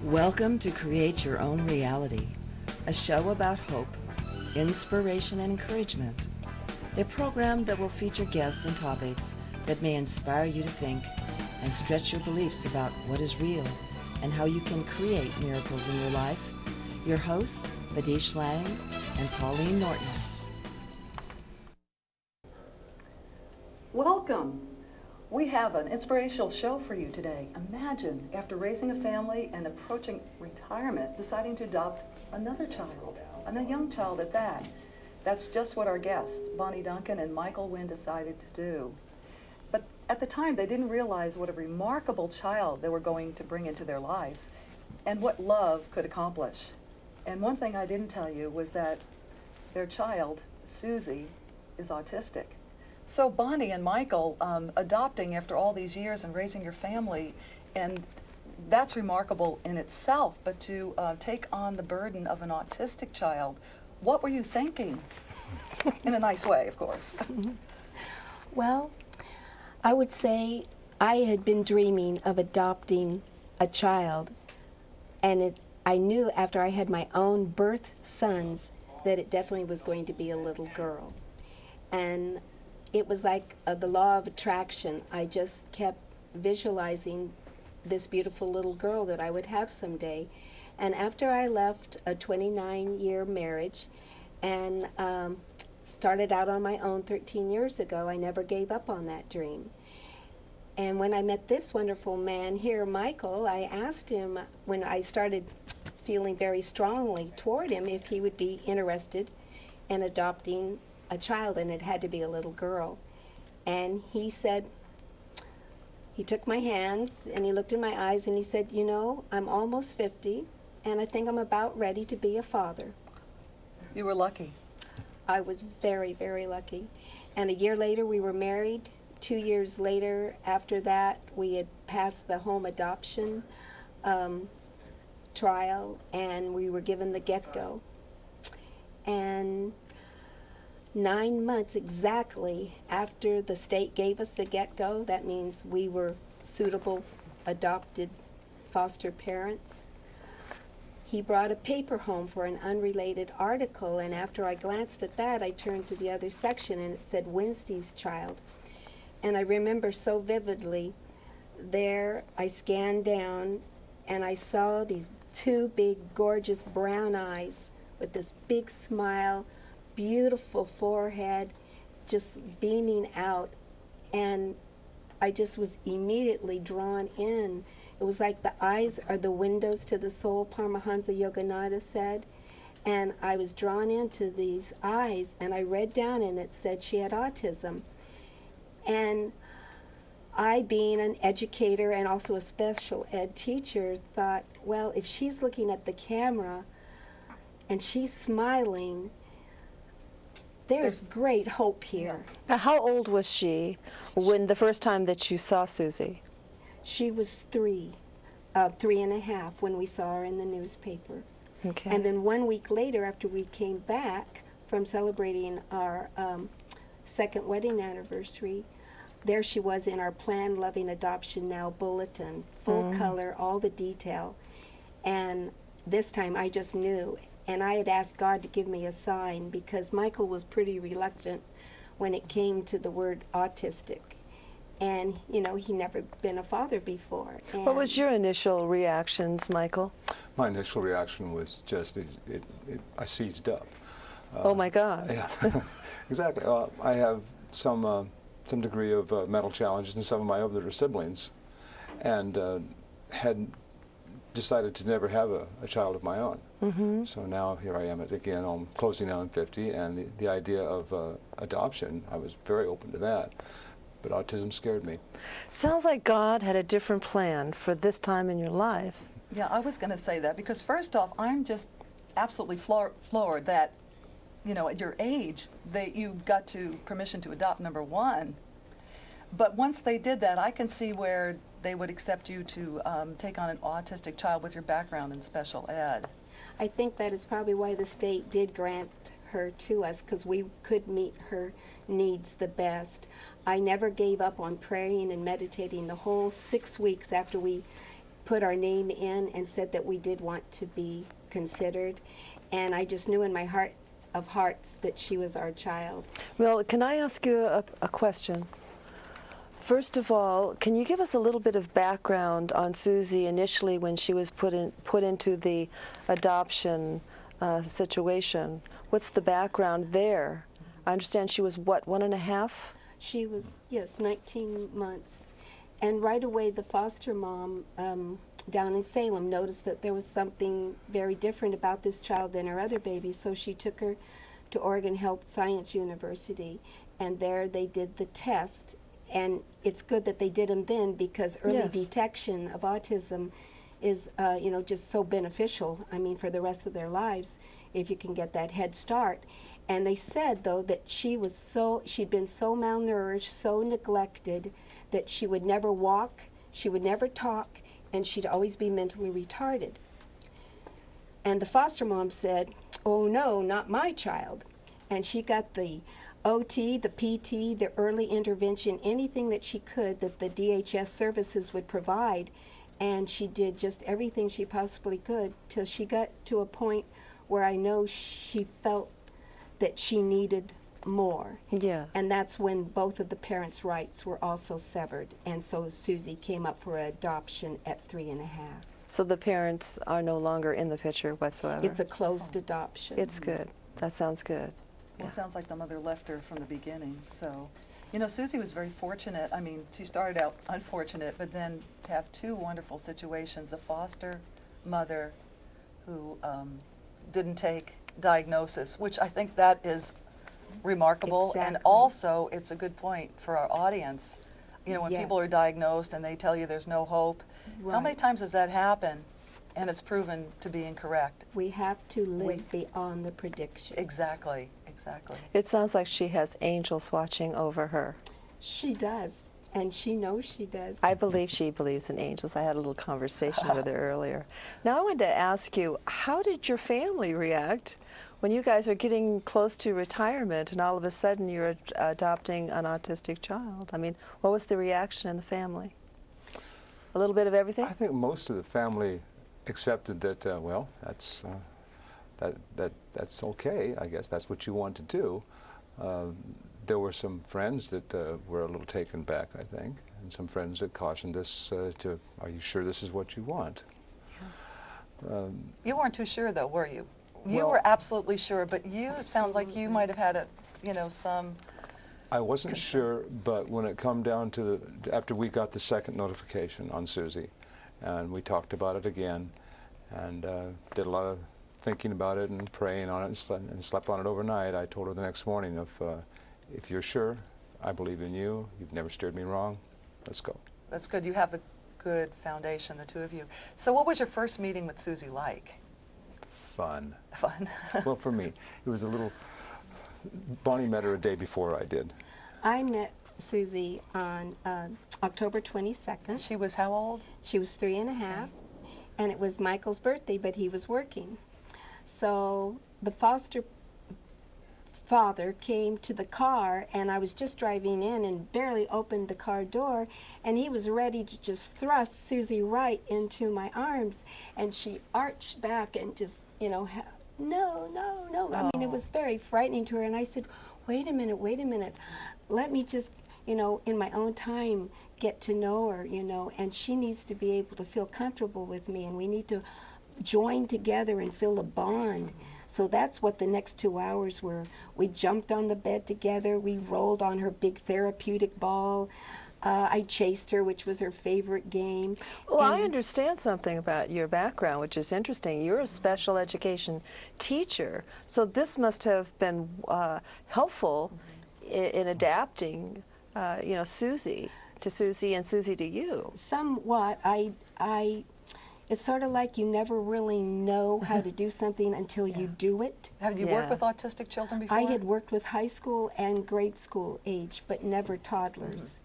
Welcome to Create Your Own Reality, a show about hope, inspiration, and encouragement. A program that will feature guests and topics that may inspire you to think and stretch your beliefs about what is real and how you can create miracles in your life. Your hosts, Badeish Lange and Pauline Nortness. Welcome. We have an inspirational show for you today. Imagine, after raising a family and approaching retirement, deciding to adopt another child, and a young child at that. That's just what our guests, Bonnie Duncan and Michael Winn, decided to do. But at the time, they didn't realize what a remarkable child they were going to bring into their lives and what love could accomplish. And one thing I didn't tell you was that their child, Suzie, is autistic. So Bonnie and Michael adopting after all these years and raising your family, and that's remarkable in itself, but to take on the burden of an autistic child, what were you thinking? In a nice way, of course. Well, I would say I had been dreaming of adopting a child, and I knew after I had my own birth sons that it definitely was going to be a little girl. And it was like the law of attraction. I just kept visualizing this beautiful little girl that I would have someday. And after I left a 29-year marriage and started out on my own 13 years ago, I never gave up on that dream. And when I met this wonderful man here, Michael, I asked him when I started feeling very strongly toward him if he would be interested in adopting a child, and it had to be a little girl. And he said, he took my hands and he looked in my eyes and he said, you know, I'm almost 50 and I think I'm about ready to be a father. You were lucky. I was very, very lucky. And a year later we were married. 2 years later after that we had passed the home adoption trial and we were given the get-go. And 9 months exactly after the state gave us the get-go, that means we were suitable adopted foster parents, he brought a paper home for an unrelated article, and after I glanced at that, I turned to the other section and it said Wednesday's child. And I remember so vividly, there I scanned down and I saw these two big, gorgeous brown eyes with this big smile, beautiful forehead, just beaming out, and I just was immediately drawn in. It was like the eyes are the windows to the soul, Paramahansa Yogananda said, and I was drawn into these eyes, and I read down and it said she had autism. And I, being an educator and also a special ed teacher, thought, well, if she's looking at the camera and she's smiling, there's great hope here. Now, how old was she when the first time that you saw Suzie? She was 3.5 when we saw her in the newspaper. Okay. And then 1 week later, after we came back from celebrating our second wedding anniversary, there she was in our Planned Loving Adoption Now bulletin, full color, all the detail. And this time I just knew. And I had asked God to give me a sign because Michael was pretty reluctant when it came to the word autistic. And, you know, he'd never been a father before. And what was your initial reactions, Michael? My initial reaction was just, I seized up. Oh my God. Yeah, exactly. I have some degree of mental challenges in some of my other siblings, and had decided to never have a child of my own. So now here I am again, I'm closing down on 50, and the idea of adoption, I was very open to that, but autism scared me. Sounds like God had a different plan for this time in your life. Yeah, I was going to say that because first off, I'm just absolutely floored that, you know, at your age, that you got permission to adopt, number one. But once they did that, I can see where they would accept you to take on an autistic child with your background in special ed. I think that is probably why the state did grant her to us, because we could meet her needs the best. I never gave up on praying and meditating the whole 6 weeks after we put our name in and said that we did want to be considered. And I just knew in my heart of hearts that she was our child. Well, can I ask you a question? First of all, can you give us a little bit of background on Suzie initially when she was put into the adoption situation? What's the background there? I understand she was, what, 1.5? She was, yes, 19 months. And right away, the foster mom down in Salem noticed that there was something very different about this child than her other babies, so she took her to Oregon Health Science University, and there they did the test. And it's good that they did them then, because early Yes. detection of autism is, you know, just so beneficial, I mean, for the rest of their lives, if you can get that head start. And they said, though, that she'd been so malnourished, so neglected, that she would never walk, she would never talk, and she'd always be mentally retarded. And the foster mom said, "Oh no, not my child." And she got the OT, the PT, the early intervention, anything that she could that the DHS services would provide. And she did just everything she possibly could till she got to a point where I know she felt that she needed more. Yeah. And that's when both of the parents' rights were also severed. And so Suzie came up for adoption at 3.5. So the parents are no longer in the picture whatsoever? It's a closed adoption. It's good. That sounds good. Well, it sounds like the mother left her from the beginning. So, you know, Suzie was very fortunate. I mean, she started out unfortunate, but then to have two wonderful situations, a foster mother who didn't take diagnosis, which I think that is remarkable. And Exactly. also, it's a good point for our audience. You know, when Yes. people are diagnosed and they tell you there's no hope, how many Right. times does that happen and it's proven to be incorrect? We have to live beyond the prediction. Exactly, exactly. It sounds like she has angels watching over her. She does, and she knows she does. I believe she believes in angels. I had a little conversation with her earlier. Now I wanted to ask you, how did your family react when you guys are getting close to retirement and all of a sudden you're adopting an autistic child? I mean, what was the reaction in the family? A little bit of everything? I think most of the family accepted that, well, that's okay. I guess that's what you want to do. There were some friends that were a little taken back, I think, and some friends that cautioned us to, are you sure this is what you want? You weren't too sure, though, were you? You Well- were absolutely sure, but you sound like you might have had some. I wasn't sure, but when it come down to after we got the second notification on Suzie, and we talked about it again, and did a lot of thinking about it and praying on it and slept on it overnight, I told her the next morning, if you're sure, I believe in you, you've never steered me wrong, let's go. That's good. You have a good foundation, the two of you. So what was your first meeting with Suzie like? Fun. Fun. Well, for me, it was a little, Bonnie met her a day before I did. I met Suzie on October 22nd. She was how old? She was 3.5, and it was Michael's birthday, but he was working. So the foster father came to the car, and I was just driving in and barely opened the car door, and he was ready to just thrust Suzie right into my arms, and she arched back and just, you know, no, no, no. I mean, it was very frightening to her, and I said, wait a minute, let me just, you know, in my own time get to know her, you know, and she needs to be able to feel comfortable with me, and we need to join together and feel a bond. So that's what the next 2 hours were. We jumped on the bed together, we rolled on her big therapeutic ball. I chased her, which was her favorite game. Well, I And- understand something about your background, which is interesting. You're a special education teacher, so this must have been helpful in adapting, you know, Suzie to Suzie and Suzie to you. Somewhat. It's sort of like you never really know how to do something until you do it. Have you Yeah. worked with autistic children before? I had worked with high school and grade school age, but never toddlers.